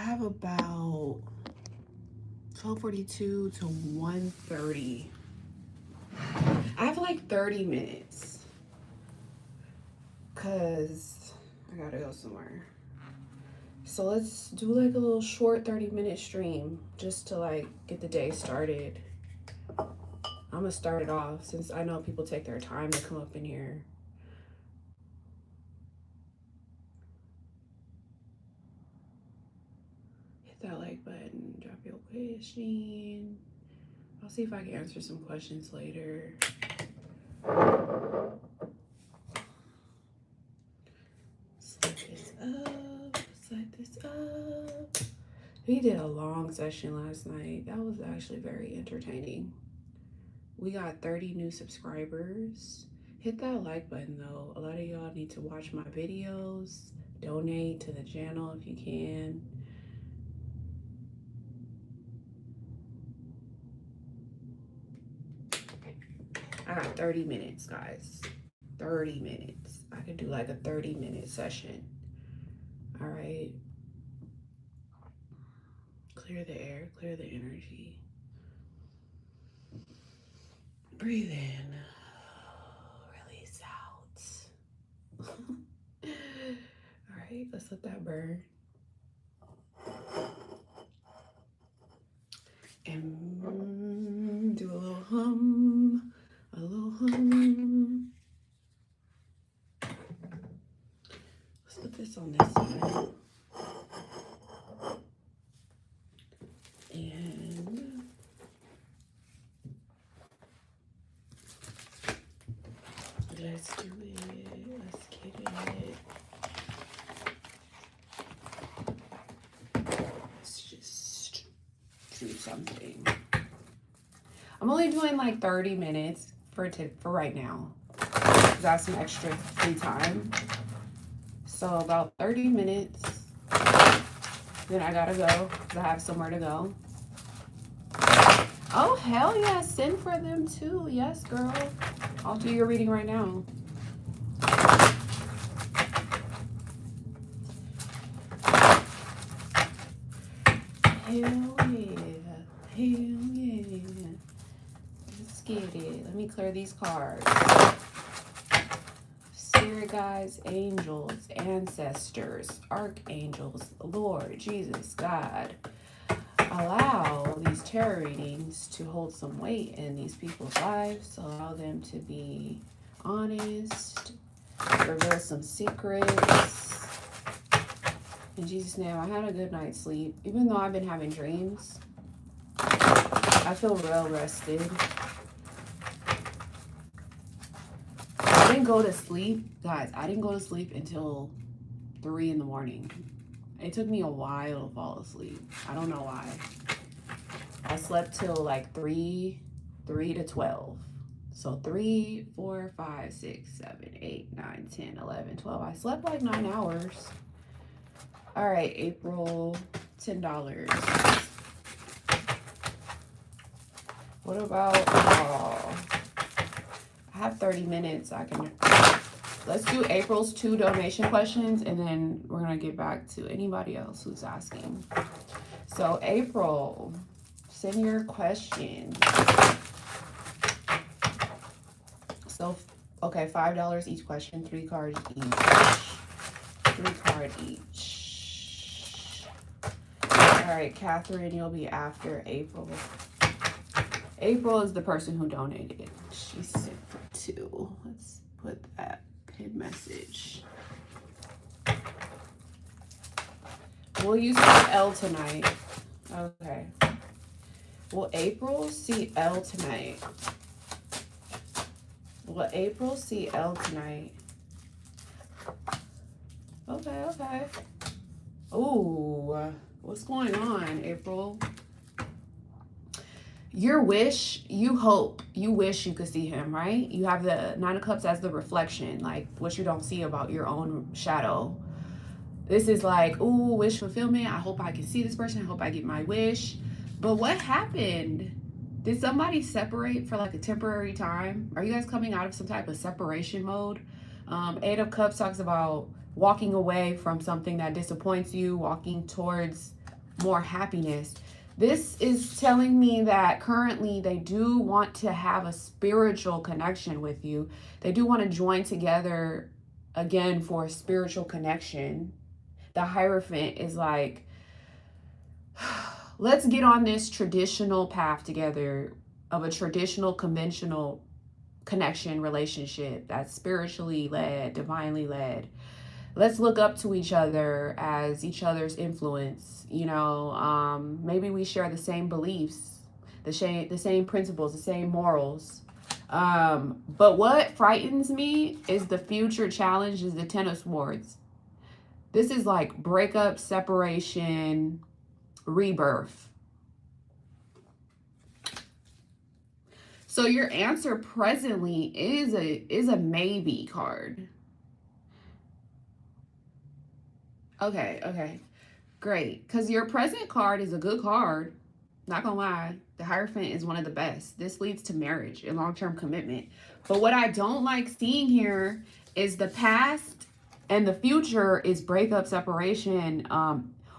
have about 12:42 to 1:30. I have like 30 minutes because I gotta go somewhere. So let's do like a little short 30-minute stream just to like get the day started. I'm gonna start it off since I know people take their time to come up in here. Hit that like button, drop your question. I'll see if I can answer some questions later. Set this up, set this up. We did a long session last night. That was actually very entertaining. We got 30 new subscribers. Hit that like button though. A lot of y'all need to watch my videos. Donate to the channel if you can. I got 30 minutes, guys. 30 minutes. I could do like a 30-minute session. All right. Clear the air, clear the energy. Breathe in, release out. All right, let's let that burn. And do a little hum, a little hum. Let's put this on this side. And let's do it. Let's get it. Let's just do something. I'm only doing like 30 minutes for right now. Got some extra free time. So about 30 minutes. Then I gotta go because I have somewhere to go. Oh, hell yeah. Send for them too. Yes, girl. I'll do your reading right now. Hell yeah. Hell yeah. Let's get it. Let me clear these cards. Spirit guides, angels, ancestors, archangels, Lord, Jesus, God. Allow these tarot readings to hold some weight in these people's lives. Allow them to be honest. Reveal some secrets. In Jesus' name, I had a good night's sleep. Even though I've been having dreams, I feel real rested. I didn't go to sleep, guys. I didn't go to sleep until 3 in the morning. It took me a while to fall asleep. I don't know why. I slept till like 3 to 12. So 3, 4, 5, 6, 7, 8, 9, 10, 11, 12. I slept like 9 hours. All right, April, $10. What about, I have 30 minutes. Let's do April's 2 donation questions, and then we're going to get back to anybody else who's asking. So, April, send your questions. So, okay, $5 each question, 3 cards each. 3 cards each. All right, Catherine, you'll be after April. April is the person who donated. She sent for 2. Let's put that pin message. Will you see L tonight? Okay. Will April see L tonight? Will April see L tonight? Okay, okay. Ooh, what's going on, April? Your wish, you hope, you wish you could see him, right? You have the 9 of Cups as the reflection, like what you don't see about your own shadow. This is like, ooh, wish fulfillment. I hope I can see this person. I hope I get my wish. But what happened? Did somebody separate for like a temporary time? Are you guys coming out of some type of separation mode? 8 of Cups talks about walking away from something that disappoints you, walking towards more happiness. This is telling me that currently they do want to have a spiritual connection with you. They do want to join together again for a spiritual connection. The Hierophant is like, let's get on this traditional path together of a traditional, conventional connection relationship that's spiritually led, divinely led. Let's look up to each other as each other's influence. Maybe we share the same beliefs, the same principles, the same morals. But what frightens me is the future challenge is the Ten of Swords. This is like breakup, separation, rebirth. So your answer presently is a maybe card. Okay. Great. Because your present card is a good card. Not gonna lie. The Hierophant is one of the best. This leads to marriage and long-term commitment. But what I don't like seeing here is the past and the future is breakup, separation,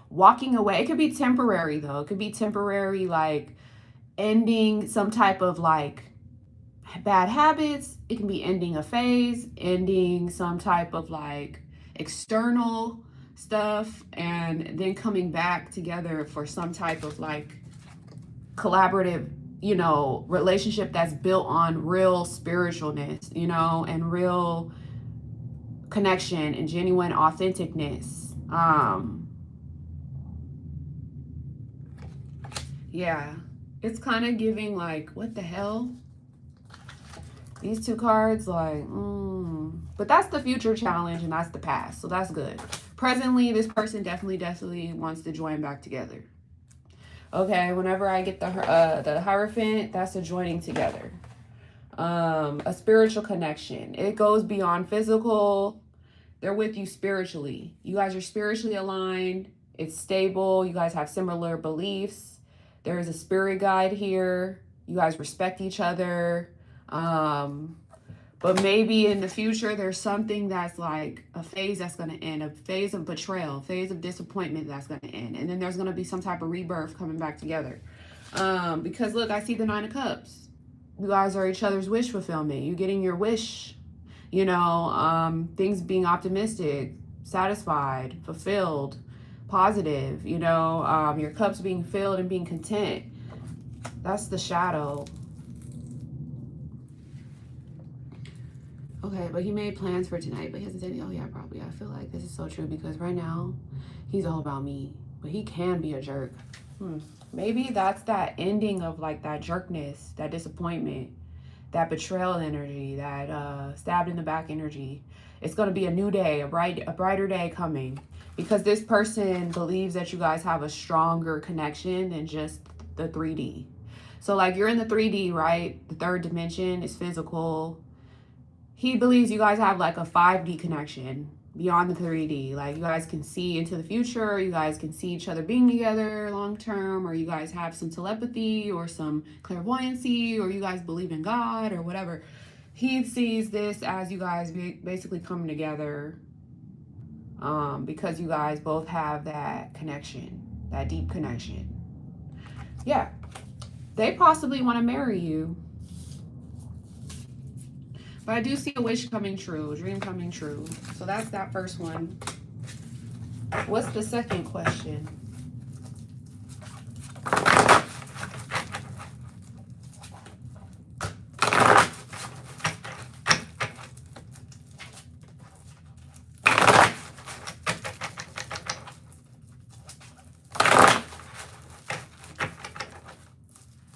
walking away. It could be temporary though. It could be temporary, like ending some type of like bad habits. It can be ending a phase, ending some type of like external stuff, and then coming back together for some type of like collaborative, relationship that's built on real spiritualness, and real connection and genuine authenticness. Yeah, it's kind of giving like, what the hell? These two cards, like, but that's the future challenge and that's the past, so that's good. Presently, this person definitely wants to join back together. Okay, whenever I get the Hierophant, that's a joining together. A spiritual connection. It goes beyond physical. They're with you spiritually. You guys are spiritually aligned. It's stable. You guys have similar beliefs. There is a spirit guide here. You guys respect each other. But maybe in the future, there's something that's like a phase that's going to end, a phase of betrayal, a phase of disappointment that's going to end. And then there's going to be some type of rebirth coming back together. Because look, I see the Nine of Cups. You guys are each other's wish fulfillment. You're getting your wish, things being optimistic, satisfied, fulfilled, positive, your cups being filled and being content. That's the shadow. Okay, but he made plans for tonight, but he hasn't said anything. Oh yeah, probably. I feel like this is so true because right now he's all about me, but he can be a jerk. Maybe that's that ending of like that jerkness, that disappointment, that betrayal energy, that stabbed in the back energy. It's going to be a new day, a brighter day coming, because this person believes that you guys have a stronger connection than just the 3D. So like you're in the 3D, right? The third dimension is physical. He believes you guys have like a 5D connection beyond the 3D. Like you guys can see into the future. You guys can see each other being together long term, or you guys have some telepathy or some clairvoyancy, or you guys believe in God or whatever. He sees this as you guys basically coming together because you guys both have that connection, that deep connection. Yeah, they possibly want to marry you. But I do see a wish coming true, a dream coming true. So that's that first one. What's the second question?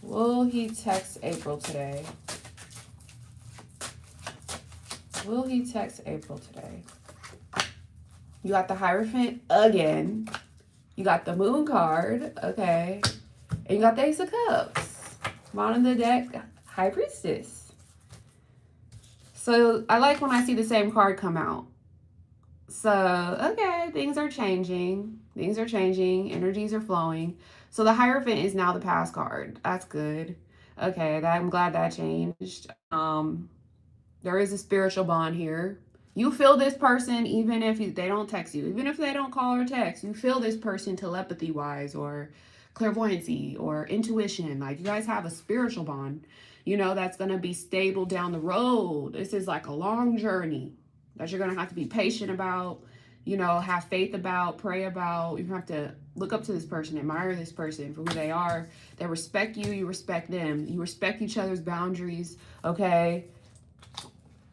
Will he text April today? Will he text April today? You got the Hierophant again. You got the Moon card, okay. And you got the Ace of Cups. Bottom of the deck, High Priestess. So I like when I see the same card come out. So, okay, things are changing. Things are changing. Energies are flowing. So the Hierophant is now the past card. That's good. Okay, I'm glad that changed. There is a spiritual bond here. You feel this person even if they don't text you, even if they don't call or text. You feel this person telepathy wise or clairvoyancy or intuition. Like you guys have a spiritual bond, you know, that's going to be stable down the road. This is like a long journey that you're going to have to be patient about, you know, have faith about, pray about. You have to look up to this person, admire this person for who they are. They respect you, you respect them. You respect each other's boundaries, okay?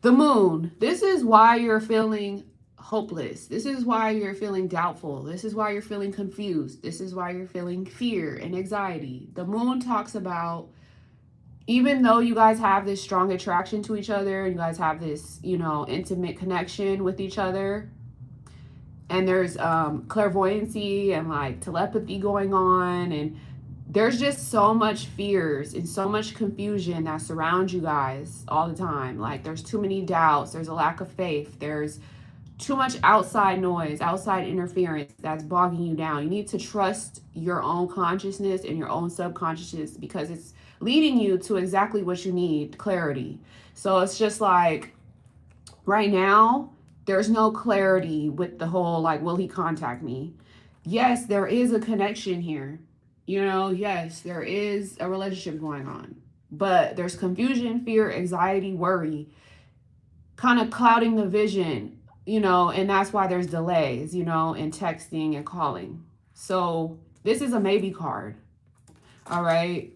The moon. This is why you're feeling hopeless. This is why you're feeling doubtful. This is why you're feeling confused. This is why you're feeling fear and anxiety. The moon talks about, even though you guys have this strong attraction to each other, you guys have this, you know, intimate connection with each other, and there's clairvoyancy and like telepathy going on, and there's just so much fears and so much confusion that surrounds you guys all the time. Like there's too many doubts, there's a lack of faith, there's too much outside noise, outside interference that's bogging you down. You need to trust your own consciousness and your own subconsciousness, because it's leading you to exactly what you need, clarity. So it's just like right now, there's no clarity with the whole like, will he contact me? Yes, there is a connection here. You know, yes, there is a relationship going on, but there's confusion, fear, anxiety, worry, kind of clouding the vision, you know, and that's why there's delays, you know, in texting and calling. So this is a maybe card. All right.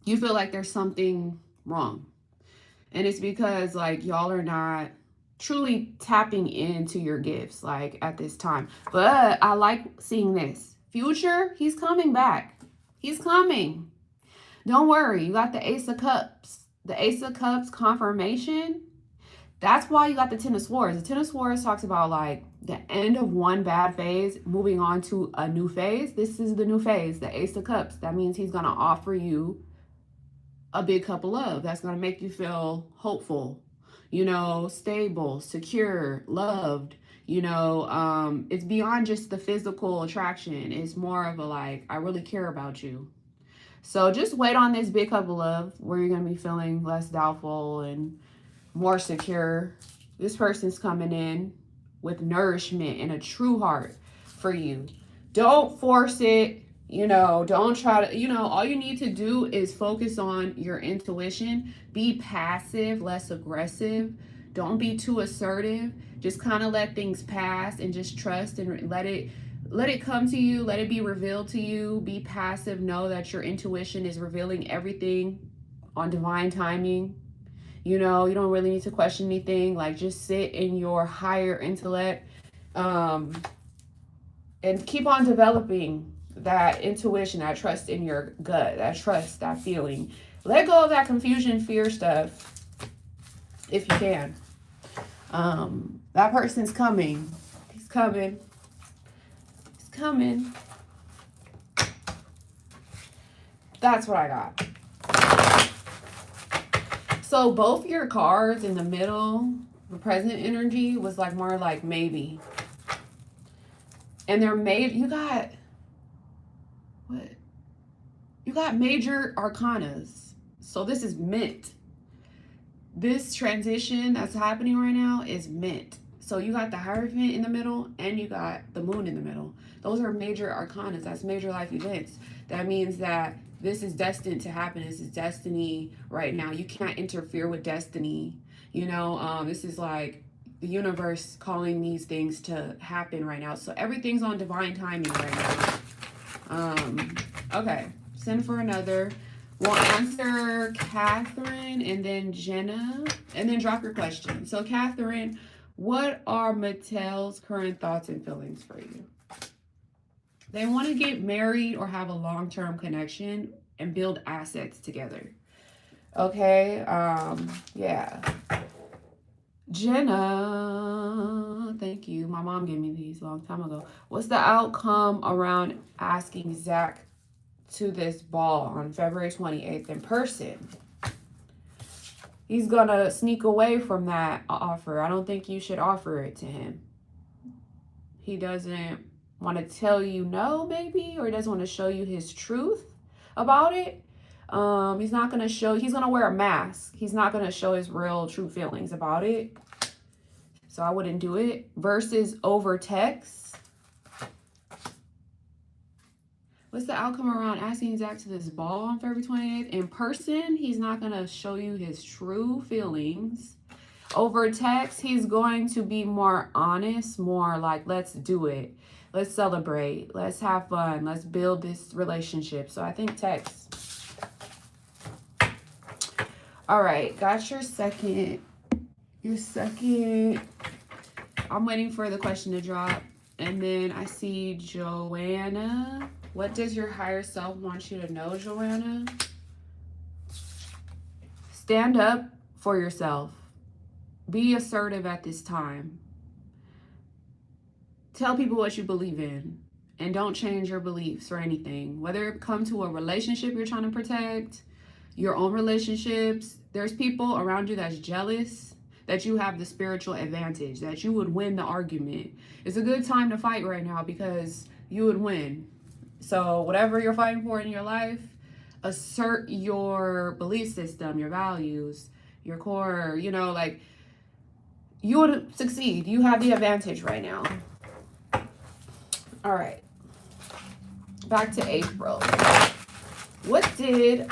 You feel like there's something wrong. And it's because like y'all are not truly tapping into your gifts like at this time. But I like seeing this. Future, he's coming back. He's coming. Don't worry. You got the Ace of Cups. The Ace of Cups confirmation. That's why you got the Ten of Swords. The Ten of Swords talks about like the end of one bad phase, moving on to a new phase. This is the new phase, the Ace of Cups. That means he's going to offer you a big cup of love. That's going to make you feel hopeful, you know, stable, secure, loved. You know, it's beyond just the physical attraction. It's more of a like, I really care about you. So just wait on this big cup of love where you're going to be feeling less doubtful and more secure. This person's coming in with nourishment and a true heart for you. Don't force it. You know, don't try to, you know, all you need to do is focus on your intuition. Be passive, less aggressive. Don't be too assertive. Just kind of let things pass and just trust and let it come to you. Let it be revealed to you. Be passive. Know that your intuition is revealing everything on divine timing. You know, you don't really need to question anything. Like just sit in your higher intellect and keep on developing that intuition, that trust in your gut, that trust, that feeling. Let go of that confusion, fear stuff if you can. That person's coming. He's coming. He's coming. That's what I got. So both your cards in the middle, the present energy was like more like maybe. And they're made, you got, what? You got major arcanas. So this is meant. This transition that's happening right now is meant. So you got the Hierophant in the middle and you got the Moon in the middle. Those are major arcanas. That's major life events. That means that this is destined to happen. This is destiny right now. You can't interfere with destiny. You know, this is like the universe calling these things to happen right now. So everything's on divine timing right now. Okay, send for another. We'll answer Catherine and then Jenna, and then drop your question. So Catherine, what are Mattel's current thoughts and feelings for you? They want to get married or have a long-term connection and build assets together. Okay, yeah. Jenna, thank you. My mom gave me these a long time ago. What's the outcome around asking Zach to this ball on February 28th in person? He's gonna sneak away from that offer. I don't think you should offer it to him. He doesn't want to tell you no, maybe, or he doesn't want to show you his truth about it. He's going to wear a mask. He's not going to show his real true feelings about it. So I wouldn't do it. Versus over text. What's the outcome around asking Zach to this ball on February 28th? In person, he's not going to show you his true feelings. Over text, he's going to be more honest, more like, let's do it. Let's celebrate. Let's have fun. Let's build this relationship. So I think text. All right, got your second. I'm waiting for the question to drop. And then I see Joanna. What does your higher self want you to know, Joanna? Stand up for yourself. Be assertive at this time. Tell people what you believe in. And don't change your beliefs or anything. Whether it comes to a relationship you're trying to protect, your own relationships, there's people around you that's jealous that you have the spiritual advantage, that you would win the argument. It's a good time to fight right now because you would win. So whatever you're fighting for in your life, assert your belief system, your values, your core, you know, like you would succeed. You have the advantage right now. All right. Back to April. What did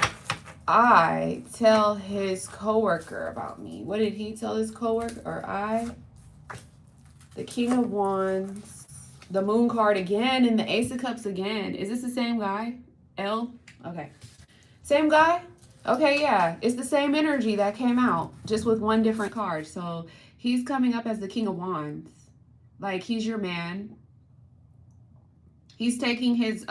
I tell his coworker about me? What did he tell his coworker or I? The King of Wands, the Moon card again, and the Ace of Cups again. Is this the same guy? L? Okay. Same guy? Okay, yeah. It's the same energy that came out, just with one different card. So he's coming up as the King of Wands. Like, he's your man. He's taking his,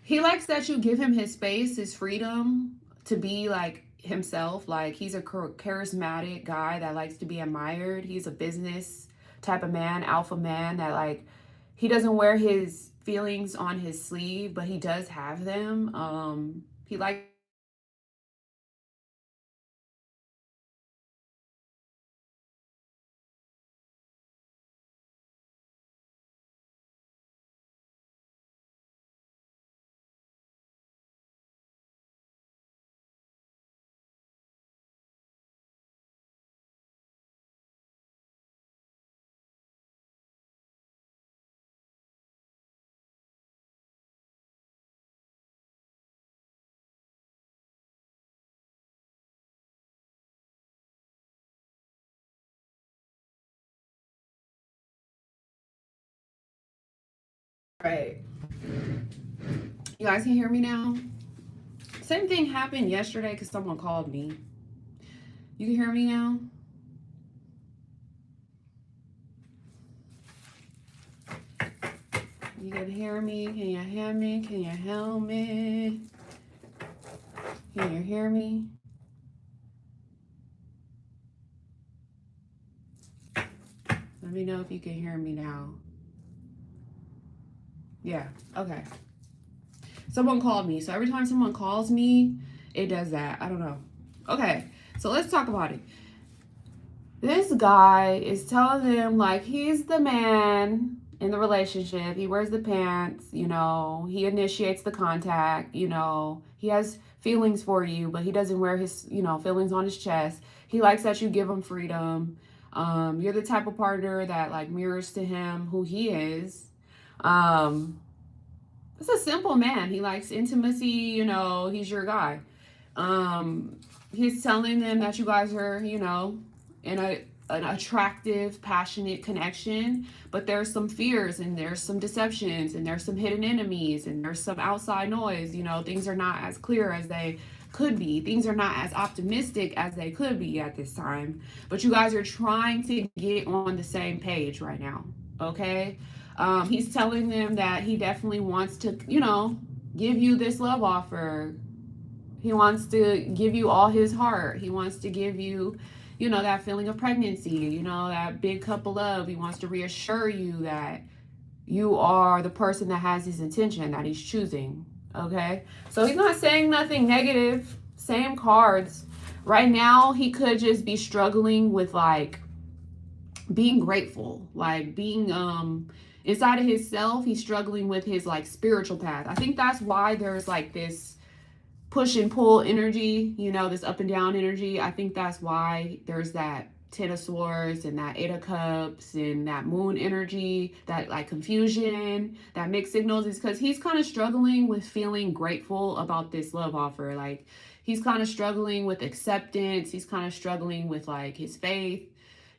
he likes that you give him his space, his freedom to be like himself. Like, he's a charismatic guy that likes to be admired. He's a business type of man, alpha man that like, he doesn't wear his feelings on his sleeve, but he does have them. He likes right. You guys can hear me now? Same thing happened yesterday because someone called me. You can hear me now? You can hear me? Can you hear me? Can you hear me? Can you hear me? Let me know if you can hear me now. Yeah, okay. Someone called me. So every time someone calls me, it does that. I don't know. Okay, so let's talk about it. This guy is telling them like he's the man in the relationship. He wears the pants, you know, he initiates the contact, you know, he has feelings for you, but he doesn't wear his, you know, feelings on his chest. He likes that you give him freedom. You're the type of partner that like mirrors to him who he is. It's a simple man. He likes intimacy, you know, he's your guy. He's telling them that you guys are, you know, in an attractive, passionate connection, but there's some fears and there's some deceptions and there's some hidden enemies and there's some outside noise. You know, things are not as clear as they could be. Things are not as optimistic as they could be at this time, but you guys are trying to get on the same page right now. Okay. He's telling them that he definitely wants to, you know, give you this love offer. He wants to give you all his heart. He wants to give you, you know, that feeling of pregnancy, you know, that big cup of love. He wants to reassure you that you are the person that has his intention, that he's choosing. Okay. So he's not saying nothing negative. Same cards. Right now, he could just be struggling with like being grateful, like being, inside of himself. He's struggling with his like spiritual path. I think that's why there's like this push and pull energy, you know, this up and down energy. I think that's why there's that Ten of Swords and that Eight of Cups and that moon energy, that like confusion, that mixed signals, is because he's kind of struggling with feeling grateful about this love offer. Like he's kind of struggling with acceptance. He's kind of struggling with like his faith.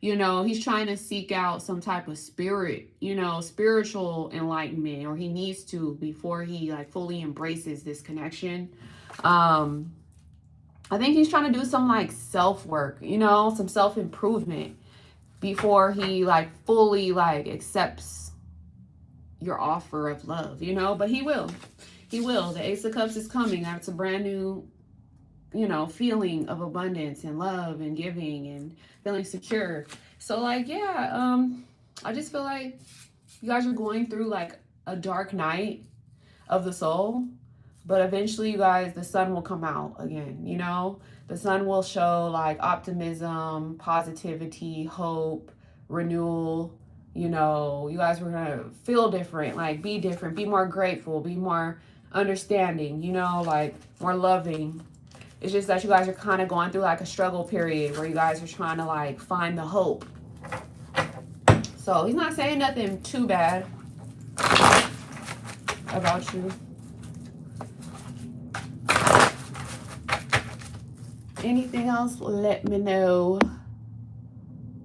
You know, he's trying to seek out some type of spirit, you know, spiritual enlightenment, or he needs to before he like fully embraces this connection. I think he's trying to do some like self-work, you know, some self-improvement before he like fully like accepts your offer of love, you know, but he will. He will. The Ace of Cups is coming. That's a brand new, you know, feeling of abundance and love and giving and feeling secure. So like, yeah, I just feel like you guys are going through like a dark night of the soul. But eventually, you guys, the sun will come out again, you know? The sun will show like optimism, positivity, hope, renewal. You know, you guys were going to feel different, like be different, be more grateful, be more understanding, you know, like more loving. It's just that you guys are kind of going through like a struggle period where you guys are trying to like find the hope. So he's not saying nothing too bad about you. Anything else? Let me know.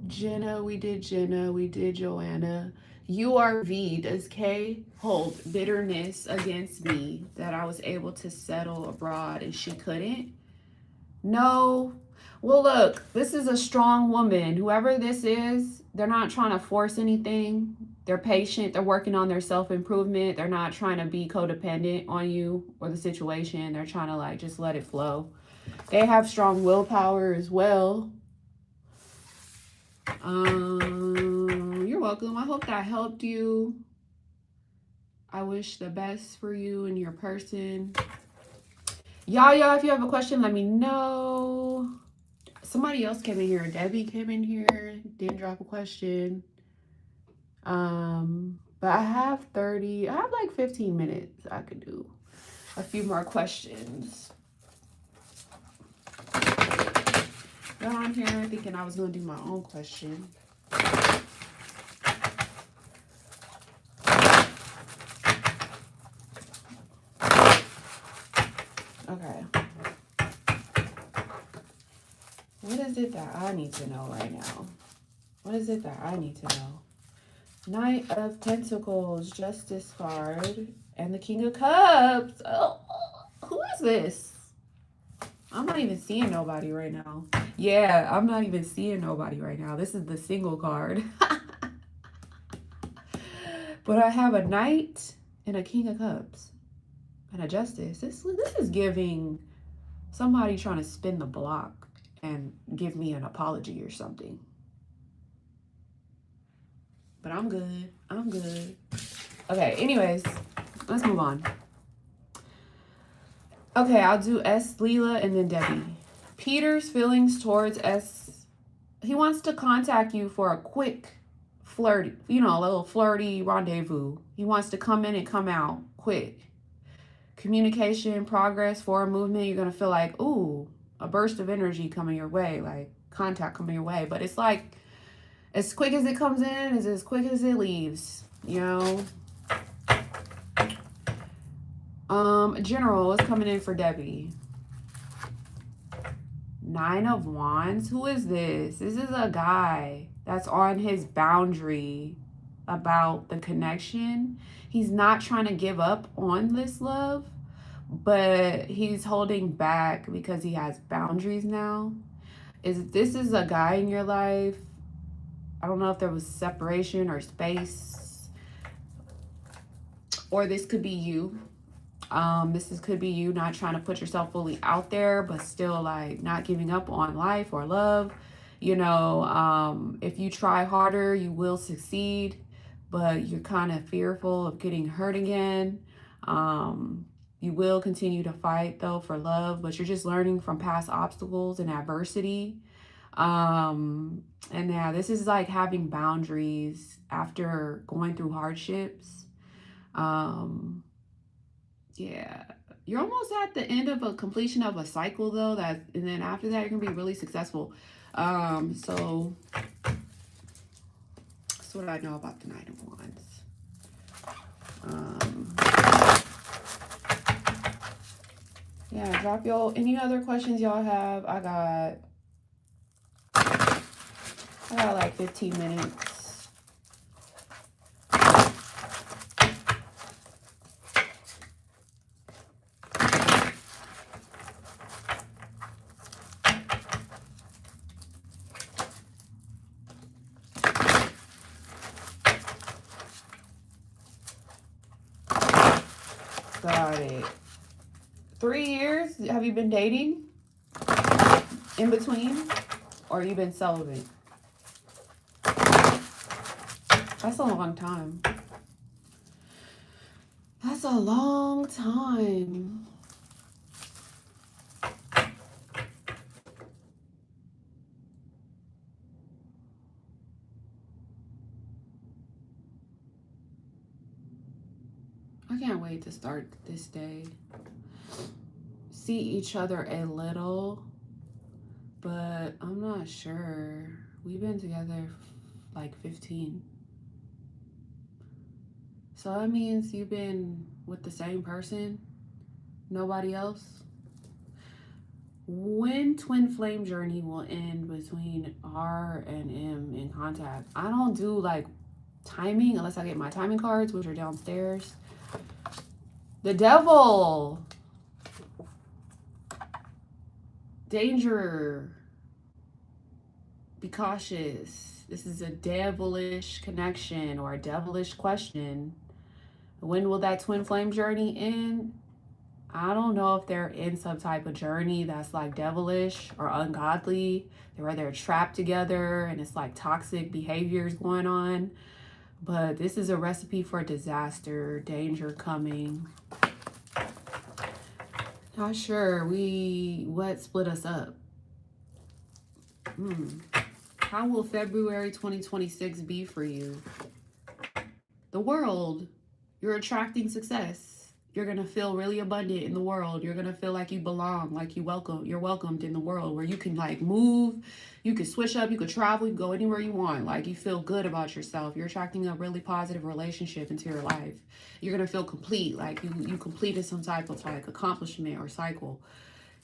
Jenna, we did Jenna. We did Joanna. URV, does Kay hold bitterness against me that I was able to settle abroad and she couldn't? No. Well, look, this is a strong woman. Whoever this is, they're not trying to force anything. They're patient. They're working on their self-improvement. They're not trying to be codependent on you or the situation. They're trying to like just let it flow. They have strong willpower as well. You're welcome. I hope that helped you. I wish the best for you and your person. Y'all, if you have a question, let me know. Somebody else came in here. Debbie came in here, didn't drop a question. But I have like 15 minutes. I could do a few more questions. Got on here thinking I was going to do my own question. Okay. What is it that I need to know right now? What is it that I need to know? Knight of Pentacles, Justice card, and the King of Cups. Oh, who is this? I'm not even seeing nobody right now. Yeah, I'm not even seeing nobody right now. This is the single card. But I have a Knight and a King of Cups and a Justice. This is giving somebody trying to spin the block and give me an apology or something. But I'm good. I'm good. Okay, anyways, let's move on. Okay, I'll do S, Leela, and then Debbie. Peter's feelings towards S. He wants to contact you for a quick flirty, you know, a little flirty rendezvous. He wants to come in and come out quick. Communication, progress, forward movement. You're going to feel like, ooh, a burst of energy coming your way, like contact coming your way. But it's like, as quick as it comes in is as quick as it leaves, you know. General, what's coming in for Debbie? Nine of Wands. Who is this? This is a guy that's on his boundary about the connection. He's not trying to give up on this love, but he's holding back because he has boundaries now. This is a guy in your life. I don't know if there was separation or space, or this could be you. Could be you not trying to put yourself fully out there, but still like not giving up on life or love. You know, if you try harder, you will succeed, but you're kind of fearful of getting hurt again. You will continue to fight though for love, but you're just learning from past obstacles and adversity. And yeah, this is like having boundaries after going through hardships. Yeah, you're almost at the end of a completion of a cycle though, and then after that you're gonna be really successful. So that's what I know about the Knight of Wands. Yeah, drop y'all any other questions y'all have. I got like 15 minutes. Got it. 3 years? Have you been dating in between? Or you been celibate? That's a long time. That's a long time. I can't wait to start this day. See each other a little, but I'm not sure. We've been together like 15. So that means you've been with the same person? Nobody else? When twin flame journey will end between R and M in contact? I don't do like timing unless I get my timing cards, which are downstairs. The devil. Danger. Be cautious. This is a devilish connection or a devilish question. When will that twin flame journey end? I don't know if they're in some type of journey that's like devilish or ungodly, where they're trapped together and it's like toxic behaviors going on. But this is a recipe for disaster, danger coming. Not sure what split us up. How will February 2026 be for you? The world. You're attracting success. You're going to feel really abundant in the world. You're going to feel like you belong, like you're welcomed in the world, where you can like move, you can switch up, you can travel, you can go anywhere you want. Like you feel good about yourself. You're attracting a really positive relationship into your life. You're going to feel complete, like you completed some type of like accomplishment or cycle.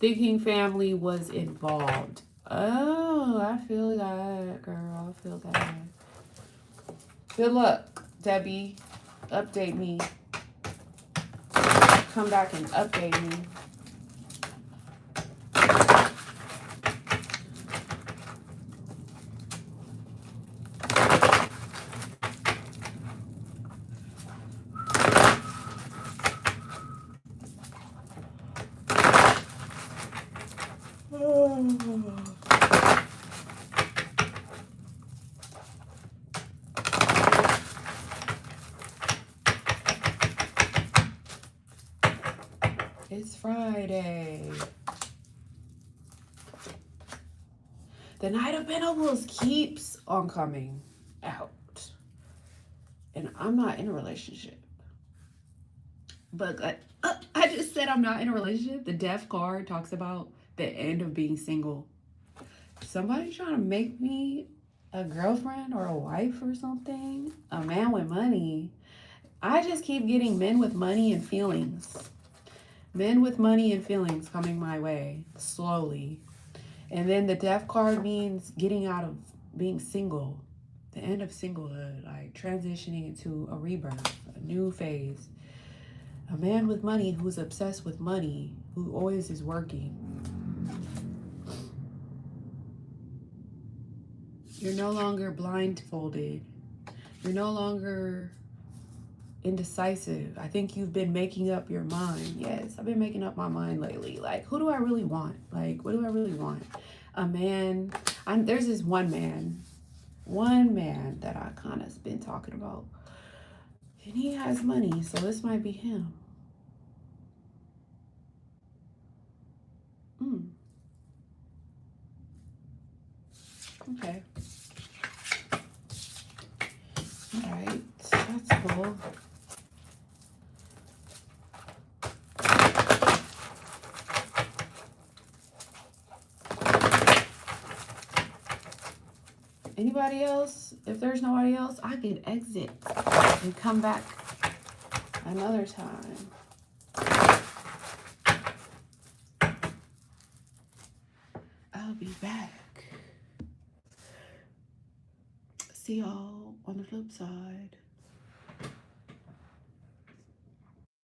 Thinking family was involved. Oh, I feel that, girl. I feel that. Good luck, Debbie. Update me. Come back and update me. It's Friday. The Knight of Pentacles keeps on coming out. And I'm not in a relationship. But I just said I'm not in a relationship. The Death card talks about the end of being single. Somebody trying to make me a girlfriend or a wife or something? A man with money. I just keep getting men with money and feelings. Men with money and feelings coming my way slowly. And then the Death card means getting out of being single. The end of singlehood, like transitioning into a rebirth, a new phase. A man with money who's obsessed with money, who always is working. You're no longer blindfolded. You're no longer indecisive. I think you've been making up your mind. Yes, I've been making up my mind lately. Like, who do I really want? Like, what do I really want? A man. There's this one man that I kind of been talking about. And he has money, so this might be him. Okay. All right, that's cool. anybody else, if there's nobody else, I can exit and come back another time. I'll be back. See y'all on the flip side.